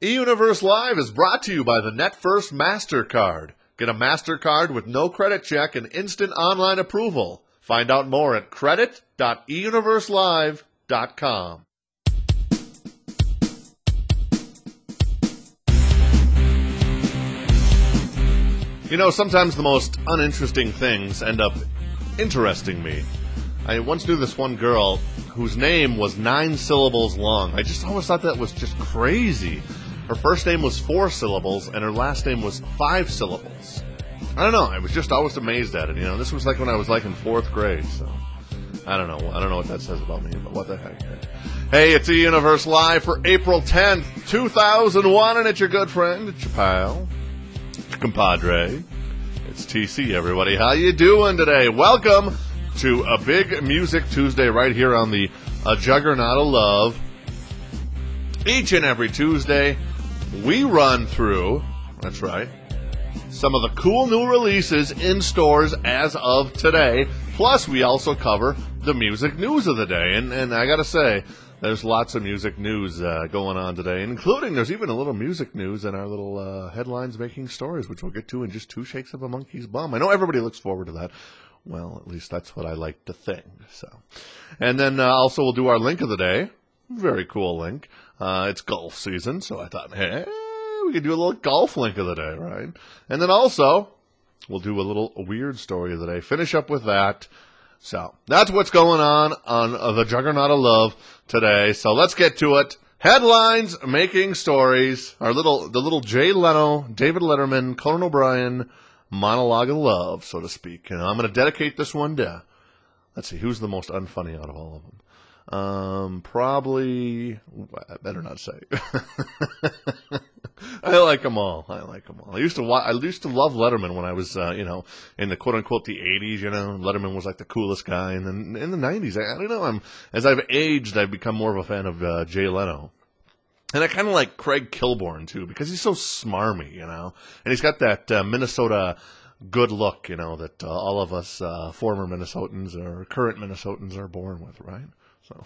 eUniverse Live is brought to you by the NetFirst MasterCard. Get a MasterCard with no credit check and instant online approval. Find out more at credit.eUniverselive.com. You know, sometimes the most uninteresting things end up interesting me. I once knew this one girl whose name was 9 syllables long. I just always thought that was just crazy. Her first name was 4 syllables, and her last name was 5 syllables. I don't know. I was just always amazed at it. You know, this was like when I was like in 4th grade, so I don't know. I don't know what that says about me, but what the heck. Hey, it's eUniverse Live for April 10th, 2001, and it's your good friend, it's your pal, it's your compadre. It's TC, everybody. How you doing today? Welcome to a big Music Tuesday right here on the Juggernaut of Love. Each and every Tuesday, we run through, that's right, some of the cool new releases in stores as of today. Plus, we also cover the music news of the day. And I got to say, there's lots of music news going on today, including there's even a little music news in our little headlines making stories, which we'll get to in just 2 shakes of a monkey's bum. I know everybody looks forward to that. Well, at least that's what I like to think. So, and then also we'll do our link of the day. Very cool link. It's golf season, so I thought, hey, we could do a little golf link of the day, right? And then also, we'll do a little weird story of the day. Finish up with that. So, that's what's going on the Juggernaut of Love today. So, let's get to it. Headlines, making stories. The little Jay Leno, David Letterman, Conan O'Brien monologue of love, so to speak. And I'm going to dedicate this one to, let's see, who's the most unfunny out of all of them? Probably, I better not say. I like them all. I used to love Letterman when I was, in the quote unquote the 80s, Letterman was like the coolest guy. And then in the 90s, I don't know, as I've aged, I've become more of a fan of, Jay Leno. And I kind of like Craig Kilborn, too, because he's so smarmy, And he's got that, Minnesota good look, that all of us, former Minnesotans or current Minnesotans are born with, right? So,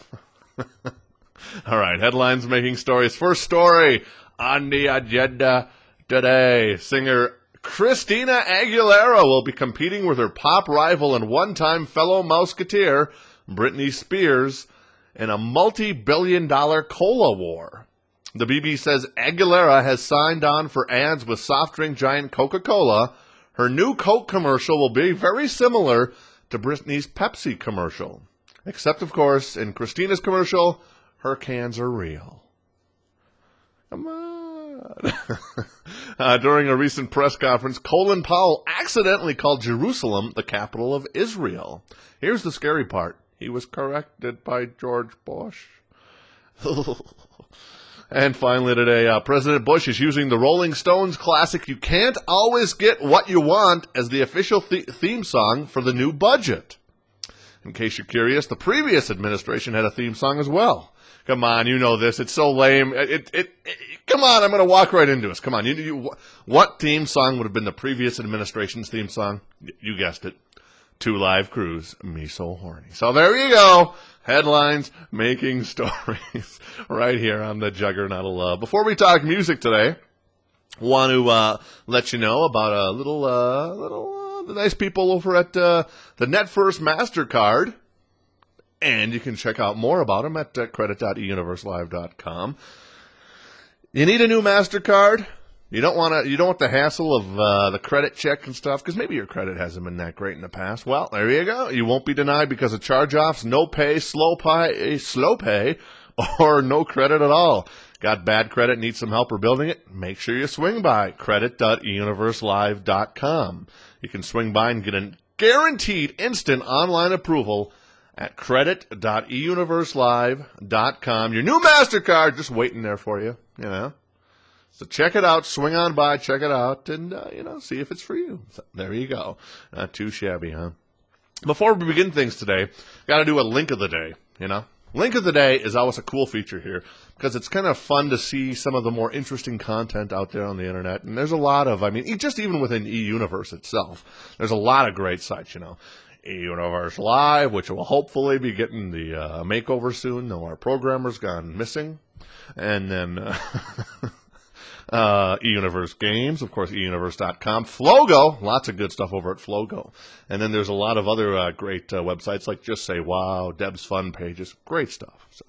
all right, headlines making stories. First story on the agenda today. Singer Christina Aguilera will be competing with her pop rival and one-time fellow Mouseketeer, Britney Spears, in a multi-billion-dollar cola war. The BBC says Aguilera has signed on for ads with soft drink giant Coca-Cola. Her new Coke commercial will be very similar to Britney's Pepsi commercial. Except, of course, in Christina's commercial, her cans are real. Come on. During a recent press conference, Colin Powell accidentally called Jerusalem the capital of Israel. Here's the scary part. He was corrected by George Bush. And finally today, President Bush is using the Rolling Stones classic "You Can't Always Get What You Want" as the official theme song for the new budget. In case you're curious, the previous administration had a theme song as well. Come on, you know this. It's so lame. Come on, I'm going to walk right into this. Come on. What theme song would have been the previous administration's theme song? You guessed it. 2 Live Crews, Me So Horny. So there you go. Headlines, making stories right here on the Juggernaut of Love. Before we talk music today, want to let you know about a little the nice people over at the NetFirst MasterCard. And you can check out more about them at credit.eUniverselive.com. You need a new MasterCard? You don't want the hassle of the credit check and stuff, because maybe your credit hasn't been that great in the past. Well, there you go. You won't be denied because of charge-offs, no pay, slow pay, or no credit at all. Got bad credit, need some help rebuilding it? Make sure you swing by credit.eUniverselive.com. You can swing by and get a guaranteed instant online approval at credit.eUniverselive.com. Your new MasterCard just waiting there for you, So check it out, swing on by, check it out, and, see if it's for you. So there you go. Not too shabby, huh? Before we begin things today, got to do a link of the day, Link of the day is always a cool feature here because it's kind of fun to see some of the more interesting content out there on the internet. And there's a lot of, just even within eUniverse itself, there's a lot of great sites, eUniverse Live, which will hopefully be getting the makeover soon. No, our programmer's gone missing. And then eUniverse games, of course, eUniverse.com. Flogo, lots of good stuff over at Flogo. And then there's a lot of other great websites like Just Say Wow, Deb's Fun Pages. Great stuff. So,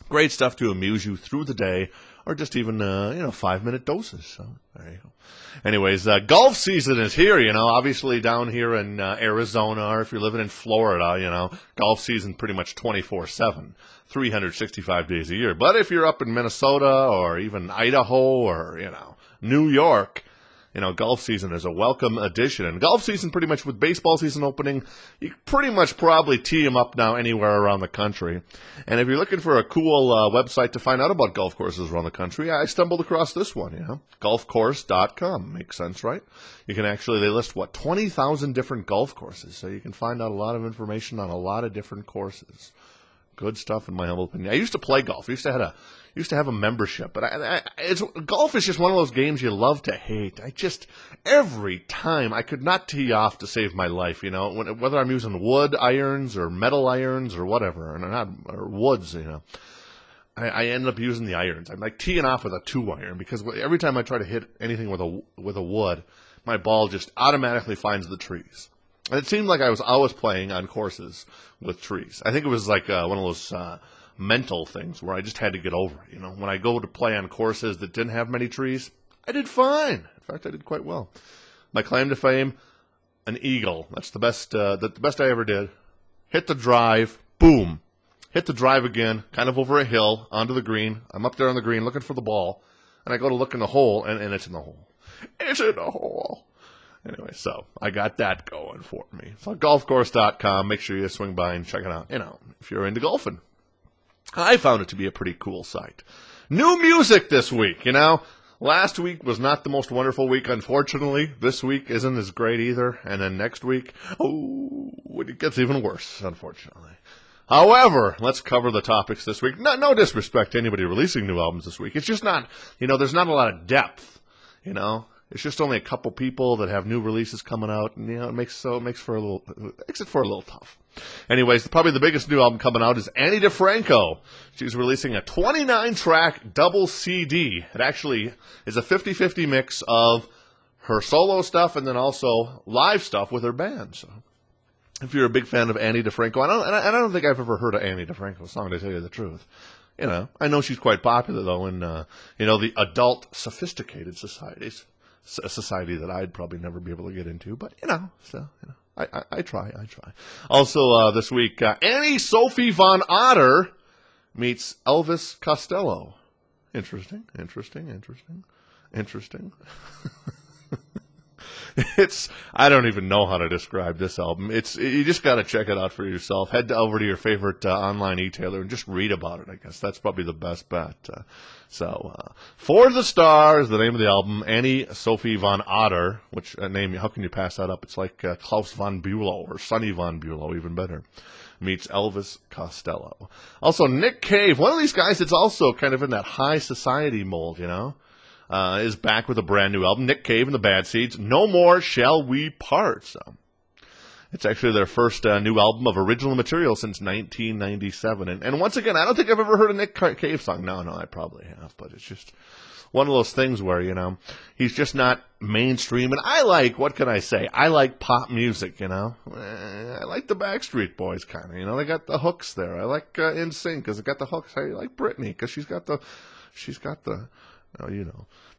great stuff to amuse you through the day, or just even, 5-minute doses. So there you go. Anyways, golf season is here, obviously down here in Arizona, or if you're living in Florida, golf season pretty much 24/7, 365 days a year. But if you're up in Minnesota or even Idaho or, New York, golf season is a welcome addition. And golf season, pretty much with baseball season opening, you pretty much probably tee them up now anywhere around the country. And if you're looking for a cool website to find out about golf courses around the country, I stumbled across this one, golfcourse.com. Makes sense, right? You can actually, they list, 20,000 different golf courses. So you can find out a lot of information on a lot of different courses. Good stuff, in my humble opinion. I used to play golf. I used to have a membership, but golf is just one of those games you love to hate. Every time I could not tee off to save my life, whether I'm using wood irons or metal irons or whatever, or woods, I end up using the irons. I'm like teeing off with a 2-iron because every time I try to hit anything with a wood, my ball just automatically finds the trees. And it seemed like I was always playing on courses with trees. I think it was like one of those mental things where I just had to get over it. When I go to play on courses that didn't have many trees, I did fine. In fact, I did quite well. My claim to fame, an eagle. That's the best I ever did. Hit the drive, boom. Hit the drive again, kind of over a hill, onto the green. I'm up there on the green looking for the ball, and I go to look in the hole, and it's in the hole. It's in the hole. Anyway, so I got that going for me. So golfcourse.com, make sure you swing by and check it out, if you're into golfing. I found it to be a pretty cool site. New music this week, Last week was not the most wonderful week, unfortunately. This week isn't as great either. And then next week, it gets even worse, unfortunately. However, let's cover the topics this week. No disrespect to anybody releasing new albums this week. It's just not, there's not a lot of depth, It's just only a couple people that have new releases coming out, and it makes it for a little tough. Anyways, probably the biggest new album coming out is Ani DiFranco. She's releasing a 29-track double CD. It actually is a 50-50 mix of her solo stuff and then also live stuff with her band. So, if you're a big fan of Ani DiFranco, I don't think I've ever heard an Ani DiFranco song, to tell you the truth. I know she's quite popular though in the adult sophisticated societies. A society that I'd probably never be able to get into, but I try. Also, this week, Annie Sophie Von Otter meets Elvis Costello. Interesting. I don't even know how to describe this album. You just got to check it out for yourself. Head over to your favorite online e-tailer and just read about it, I guess. That's probably the best bet. For the Star is the name of the album. Annie Sophie Von Otter, which name, how can you pass that up? It's like Klaus von Bülow or Sonny von Bülow, even better. Meets Elvis Costello. Also, Nick Cave, one of these guys that's also kind of in that high society mold, is back with a brand new album. Nick Cave and the Bad Seeds, No More Shall We Part. So, it's actually their first new album of original material since 1997. And once again, I don't think I've ever heard a Nick Cave song. No, I probably have, but it's just one of those things where, he's just not mainstream. And what can I say? I like pop music, I like the Backstreet Boys kind of, they got the hooks there. I like NSYNC because it got the hooks. I like Britney because she's got the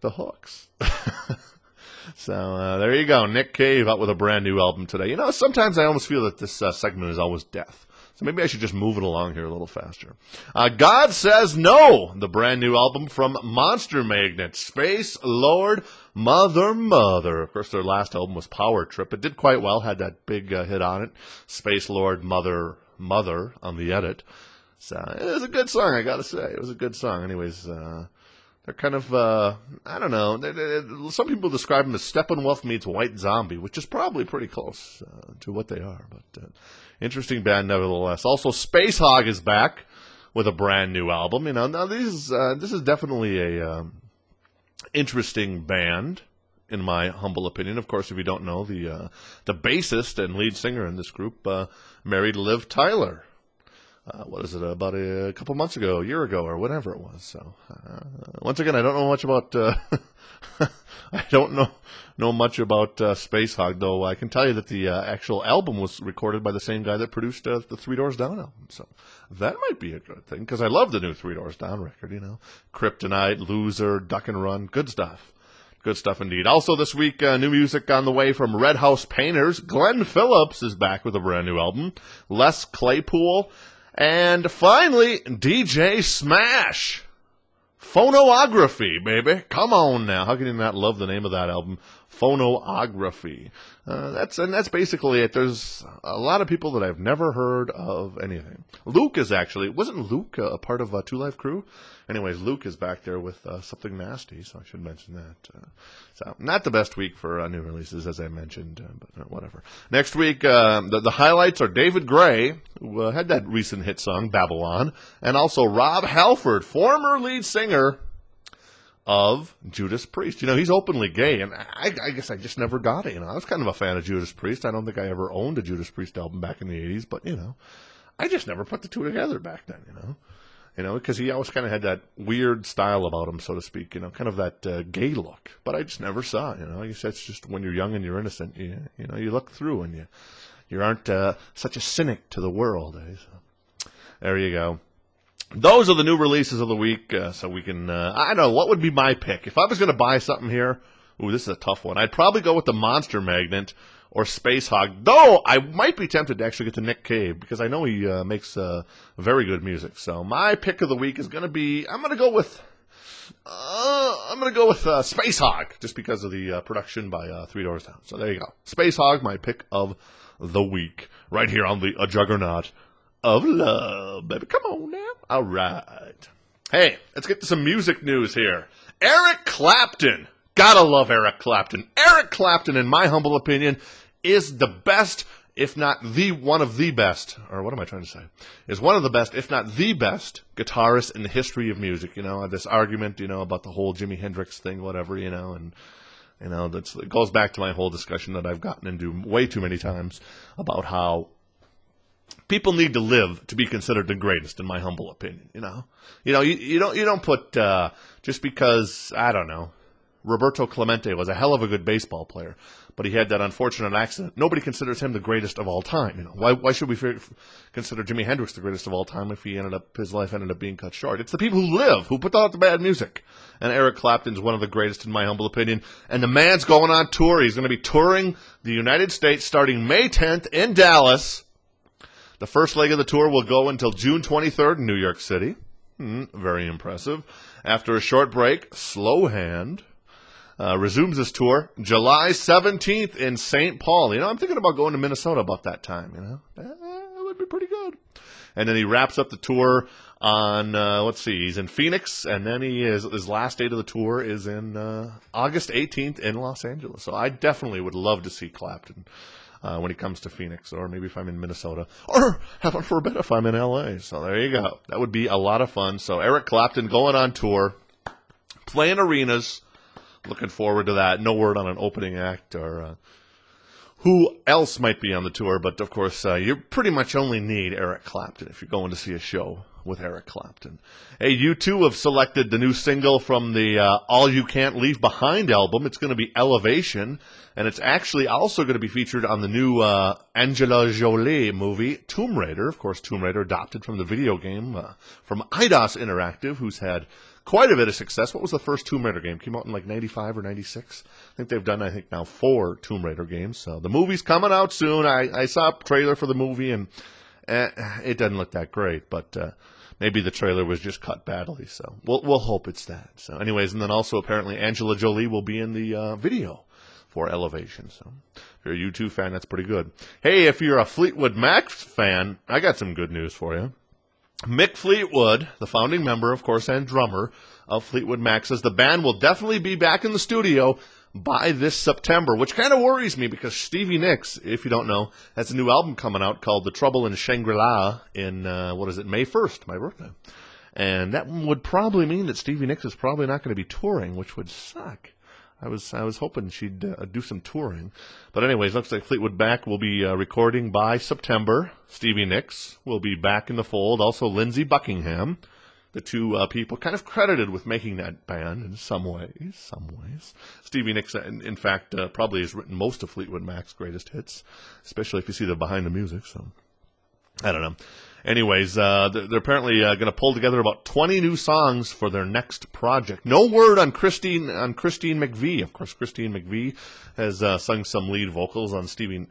the hooks. So there you go. Nick Cave out with a brand new album today. Sometimes I almost feel that this segment is always death. So maybe I should just move it along here a little faster. God Says No, the brand new album from Monster Magnet, Space Lord, Mother. Of course, their last album was Power Trip. It did quite well, had that big hit on it. Space Lord, Mother on the edit. So it was a good song, I gotta say. It was a good song. Anyways, they're kind of, I don't know, some people describe them as Steppenwolf meets White Zombie, which is probably pretty close to what they are, but interesting band nevertheless. Also, Space Hog is back with a brand new album. Now this is definitely a interesting band, in my humble opinion. Of course, if you don't know, the bassist and lead singer in this group married Liv Tyler. what is it, about a couple months ago, a year ago, or whatever it was. So, once again, I don't know much about, I don't know much about Space Hog, though I can tell you that the actual album was recorded by the same guy that produced the Three Doors Down album. So, that might be a good thing, because I love the new Three Doors Down record, you know. Kryptonite, Loser, Duck and Run, good stuff. Good stuff indeed. Also this week, new music on the way from Red House Painters. Glenn Phillips is back with a brand new album. Les Claypool. And finally, DJ Smash. Phonography, baby. Come on now. How can you not love the name of that album? Phonography. That's basically it. There's a lot of people that I've never heard of anything. Luke is actually, wasn't Luke a part of Two Live Crew? Anyways, Luke is back there with Something Nasty, so I should mention that. So, not the best week for new releases, as I mentioned, but whatever. Next week, the highlights are David Gray, who had that recent hit song, Babylon, and also Rob Halford, former lead singer of Judas Priest. You know, he's openly gay, and I guess I just never got it. You know, I was kind of a fan of Judas Priest. I don't think I ever owned a Judas Priest album back in the 80s, but, you know, I just never put the two together back then, you know. You know, because he always kind of had that weird style about him, so to speak, you know, kind of that gay look. But I just never saw it, you know. I guess that's just when you're young and you're innocent, you know, you look through and you aren't such a cynic to the world. So there you go. Those are the new releases of the week, so we can, I don't know, what would be my pick? If I was going to buy something here, ooh, this is a tough one. I'd probably go with the Monster Magnet or Space Hog, though I might be tempted to actually get to Nick Cave, because I know he makes very good music. So my pick of the week is going to be, I'm going to go with Space Hog, just because of the production by Three Doors Down. So there you go. Space Hog, my pick of the week, right here on the Juggernaut of Love, baby. Come on now. All right. Hey, let's get to some music news here. Eric Clapton. Gotta love Eric Clapton. Eric Clapton, in my humble opinion, is the best, if not the one of the best, or what am I trying to say? Is one of the best, if not the best, guitarist in the history of music. You know, this argument, you know, about the whole Jimi Hendrix thing, whatever, you know, and, you know, it goes back to my whole discussion that I've gotten into way too many times about how people need to live to be considered the greatest, in my humble opinion, you know. You don't put, just because, I don't know, Roberto Clemente was a hell of a good baseball player, but he had that unfortunate accident. Nobody considers him the greatest of all time. You know, why should we consider Jimi Hendrix the greatest of all time if his life ended up being cut short? It's the people who live, who put out the bad music. And Eric Clapton's one of the greatest, in my humble opinion. And the man's going on tour. He's going to be touring the United States starting May 10th in Dallas. The first leg of the tour will go until June 23rd in New York City. Very impressive. After a short break, Slow Hand resumes his tour July 17th in St. Paul. You know, I'm thinking about going to Minnesota about that time, you know. That would be pretty good. And then he wraps up the tour on, let's see, he's in Phoenix, and then his last date of the tour is in August 18th in Los Angeles. So I definitely would love to see Clapton when he comes to Phoenix, or maybe if I'm in Minnesota, or heaven forbid if I'm in L.A. So there you go. That would be a lot of fun. So Eric Clapton going on tour, playing arenas. Looking forward to that. No word on an opening act or who else might be on the tour, but of course you pretty much only need Eric Clapton if you're going to see a show with Eric Clapton. Hey, U2 have selected the new single from the All You Can't Leave Behind album. It's going to be Elevation, and it's actually also going to be featured on the new Angela Jolie movie, Tomb Raider. Of course, Tomb Raider adopted from the video game from Eidos Interactive, who's had quite a bit of success. What was the first Tomb Raider game? Came out in like 95 or 96. I think they've done, now 4 Tomb Raider games. So the movie's coming out soon. I saw a trailer for the movie, and it doesn't look that great, but maybe the trailer was just cut badly. So we'll hope it's that. So anyways, and then also apparently Angela Jolie will be in the video for Elevation. So if you're a U2 fan, that's pretty good. Hey, if you're a Fleetwood Mac fan, I got some good news for you. Mick Fleetwood, the founding member, of course, and drummer of Fleetwood Mac, says the band will definitely be back in the studio by this September, which kind of worries me because Stevie Nicks, if you don't know, has a new album coming out called The Trouble in Shangri-La in, May 1st, my birthday. And that would probably mean that Stevie Nicks is probably not going to be touring, which would suck. I was hoping she'd do some touring. But anyways, looks like Fleetwood Mac will be recording by September. Stevie Nicks will be back in the fold. Also, Lindsey Buckingham, the two people kind of credited with making that band in some ways. Stevie Nicks, in fact, probably has written most of Fleetwood Mac's greatest hits, especially if you see the behind the music. So I don't know. Anyways, they're apparently going to pull together about 20 new songs for their next project. No word on Christine McVie. Of course, Christine McVie has sung some lead vocals on Stevie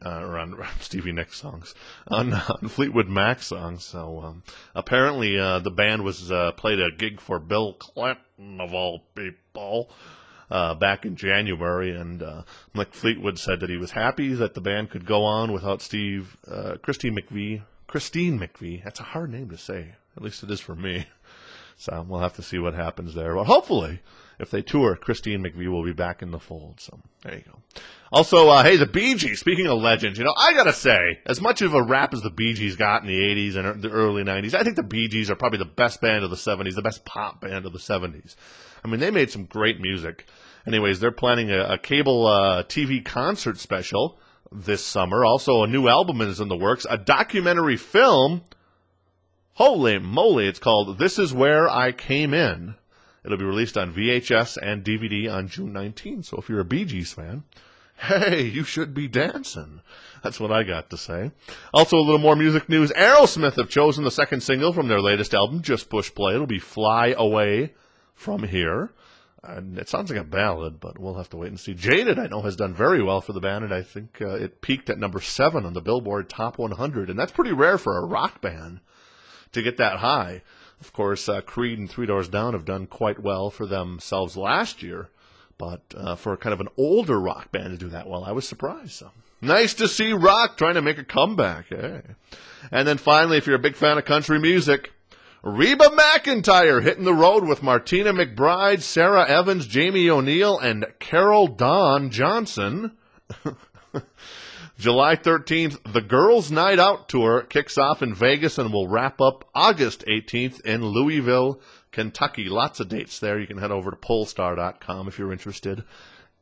Nicks songs, on Fleetwood Mac songs. So apparently, the band was played a gig for Bill Clinton of all people back in January, and Mick Fleetwood said that he was happy that the band could go on without Christine McVie. Christine McVie. That's a hard name to say. At least it is for me. So we'll have to see what happens there. Well, hopefully, if they tour, Christine McVie will be back in the fold. So there you go. Also, hey, the Bee Gees. Speaking of legends, I gotta say, as much of a rap as the Bee Gees got in the 80s and the early 90s, I think the Bee Gees are probably the best band of the 70s, the best pop band of the 70s. I mean, they made some great music. Anyways, they're planning a cable TV concert special this summer. Also, a new album is in the works. A documentary film. Holy moly, it's called This Is Where I Came In. It'll be released on VHS and DVD on June 19th. So if you're a Bee Gees fan, hey, you should be dancing. That's what I got to say. Also, a little more music news. Aerosmith have chosen the second single from their latest album, Just Push Play. It'll be Fly Away From Here. And it sounds like a ballad, but we'll have to wait and see. Jaded, I know, has done very well for the band, and I think it peaked at number 7 on the Billboard Top 100, and that's pretty rare for a rock band to get that high. Of course, Creed and Three Doors Down have done quite well for themselves last year, but for kind of an older rock band to do that well, I was surprised. So nice to see rock trying to make a comeback. Hey. And then finally, if you're a big fan of country music, Reba McEntire hitting the road with Martina McBride, Sarah Evans, Jamie O'Neill, and Carol Dawn Johnson. July 13th, the Girls' Night Out Tour kicks off in Vegas and will wrap up August 18th in Louisville, Kentucky. Lots of dates there. You can head over to Polestar.com if you're interested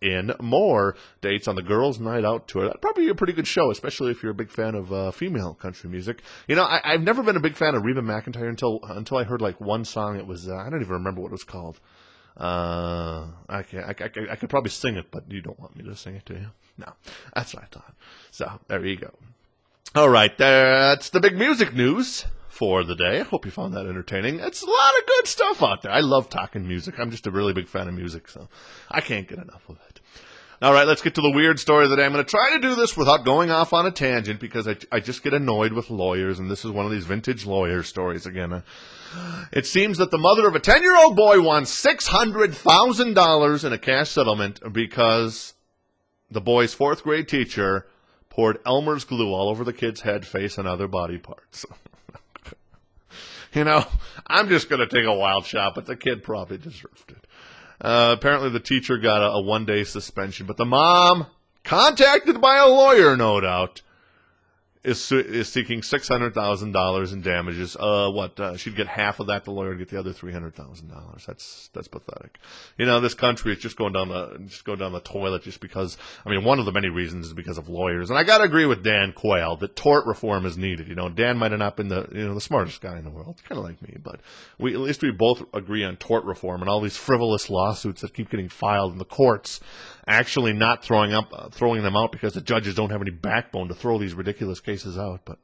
in more dates on the Girls' Night Out Tour. That'd probably be a pretty good show, especially if you're a big fan of female country music. I've never been a big fan of Reba McEntire until I heard like one song. It was I don't even remember what it was called. I could probably sing it, but you don't want me to sing it, do you? No, that's what I thought. So there you go. All right, that's the big music news for the day. I hope you found that entertaining. It's a lot of good stuff out there. I love talking music. I'm just a really big fan of music, so I can't get enough of it. All right, let's get to the weird story of the day. I'm going to try to do this without going off on a tangent because I just get annoyed with lawyers, and this is one of these vintage lawyer stories again. It seems that the mother of a 10-year-old boy won $600,000 in a cash settlement because the boy's fourth grade teacher poured Elmer's glue all over the kid's head, face, and other body parts. I'm just going to take a wild shot, but the kid probably deserved it. Apparently the teacher got a one-day suspension, but the mom, contacted by a lawyer, no doubt, is seeking $600,000 in damages. She'd get half of that. The lawyer would get the other $300,000. That's pathetic. This country is just going down the toilet just because. I mean, one of the many reasons is because of lawyers. And I got to agree with Dan Quayle that tort reform is needed. Dan might have not been the smartest guy in the world, kind of like me, but at least we both agree on tort reform and all these frivolous lawsuits that keep getting filed in the courts, actually not throwing them out because the judges don't have any backbone to throw these ridiculous cases out. But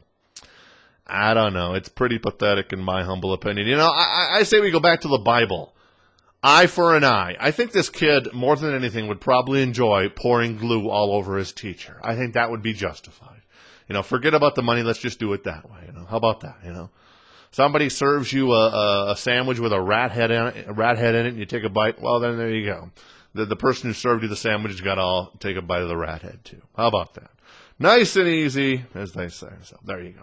I don't know. It's pretty pathetic in my humble opinion. I say we go back to the Bible. Eye for an eye. I think this kid, more than anything, would probably enjoy pouring glue all over his teacher. I think that would be justified. Forget about the money. Let's just do it that way. How about that? Somebody serves you a sandwich with a rat head in it, and you take a bite. Well, then there you go. The person who served you the sandwich got to take a bite of the rat head too. How about that? Nice and easy, as they say. So there you go.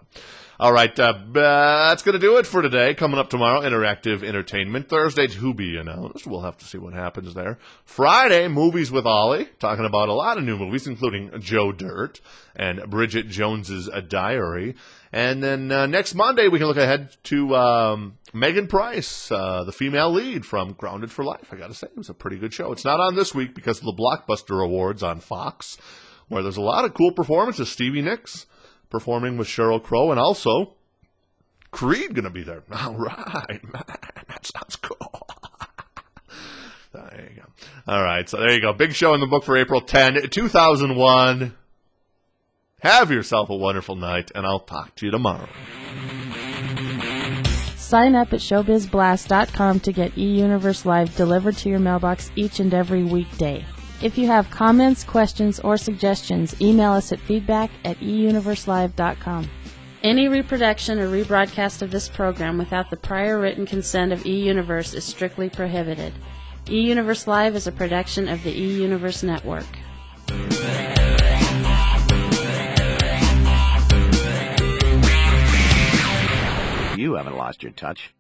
All right, that's going to do it for today. Coming up tomorrow, Interactive Entertainment. Thursday, to be announced. We'll have to see what happens there. Friday, Movies with Ollie, talking about a lot of new movies, including Joe Dirt and Bridget Jones's Diary. And then next Monday, we can look ahead to Megan Price, the female lead from Grounded for Life. I got to say, it was a pretty good show. It's not on this week because of the Blockbuster Awards on Fox, where there's a lot of cool performances. Stevie Nicks performing with Sheryl Crow, and also Creed going to be there. All right, man, that sounds cool. There you go. All right, so there you go. Big show in the book for April 10, 2001. Have yourself a wonderful night, and I'll talk to you tomorrow. Sign up at showbizblast.com to get eUniverse Live delivered to your mailbox each and every weekday. If you have comments, questions, or suggestions, email us at feedback@eUniverseLive.com. Any reproduction or rebroadcast of this program without the prior written consent of eUniverse is strictly prohibited. eUniverse Live is a production of the eUniverse Network. You haven't lost your touch.